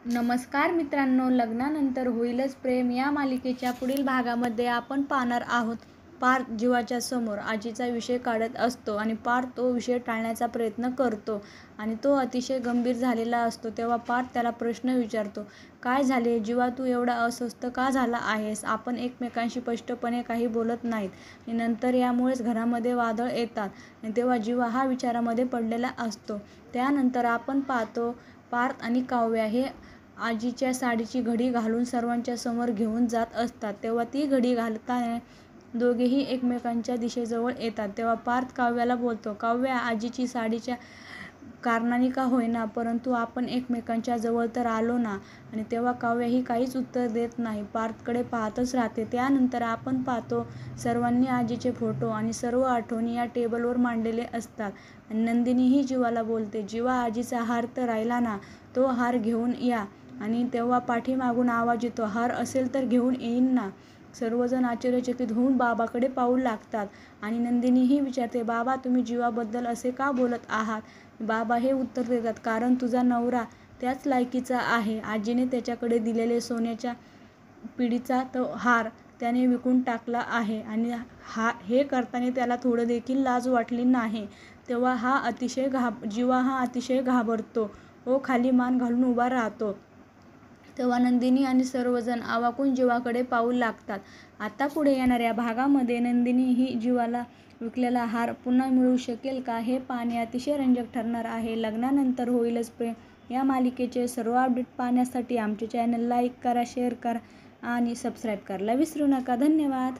नमस्कार मित्रांनो, लग्नानंतर होईलच प्रेम या मालिकेच्या पुढील भागामध्ये आपण पाहणार आहोत. पार्थ जीवाच्या समोर आजीचा विषय काढत असतो आणि पार्थ तो विषय टाळण्याचा प्रयत्न करतो आणि तो अतिशय गंभीर झालेला असतो. तेव्हा पार्थ त्याला प्रश्न विचारतो, काय झाले जीवा, तू एवढा अस्वस्थ का झाला आहेस? आपण एकमेकांशी स्पष्टपणे काही बोलत नाहीत आणि नंतर यामुळेच घरामध्ये वादळ येतात. आणि तेव्हा जीवा हा विचारामध्ये पडलेला असतो. त्यानंतर आपण पाहतो पार्थ आणि काव्या हे आजीच्या साडीची घडी घालून सर्वांच्या समोर घेऊन जात असतात. तेव्हा ती घडी घालताना दोघेही एकमेकांच्या दिशेजवळ येतात. तेव्हा पार्थ काव्याला बोलतो, काव्या, आजीची साडीच्या कारणाने का होईना, परंतु आपण एकमेकांच्या जवळ तर आलो ना. आणि तेव्हा काव्या ही काहीच उत्तर देत नाही, पार्थकडे पाहतच राहते. त्यानंतर आपण पाहतो सर्वांनी आजीचे फोटो आणि सर्व आठवणी या टेबलवर मांडलेले असतात. आणि नंदिनी ही जीवाला बोलते, जीवा, आजीचा हार तर राहिला ना, तो हार घेऊन या. आणि तेव्हा पाठीमागून आवाज येतो, हार असेल तर घेऊन येईन ना. सर्वजण आश्चर्यचकित होऊन बाबाकडे पाहू लागतात आणि नंदिनीही विचारते, बाबा, तुम्ही जीवाबद्दल असे का बोलत आहात? बाबा हे उत्तर देतात, कारण तुझा नवरा त्याच लायकीचा आहे. आजीने त्याच्याकडे दिलेले सोन्याच्या पिढीचा तो हार त्याने विकून टाकला आहे आणि हे करताना त्याला थोडं देखील लाज वाटली नाही. तेव्हा जीवा हा अतिशय घाबरतो व खाली मान घालून उभा राहतो. तेव्हा नंदिनी आणि सर्वजण अवाकून जीवाकडे पाहू लागतात. आता पुढे येणाऱ्या भागामध्ये नंदिनी ही जीवाला विकलेला हार पुन्हा मिळवू शकेल का, हे पाहणे अतिशय रंजक ठरणार आहे. लग्नानंतर होईलच प्रेम या मालिकेचे सर्व अपडेट पाहण्यासाठी आमचे चॅनल लाईक करा, शेअर करा आणि सबस्क्राईब करायला विसरू नका. धन्यवाद.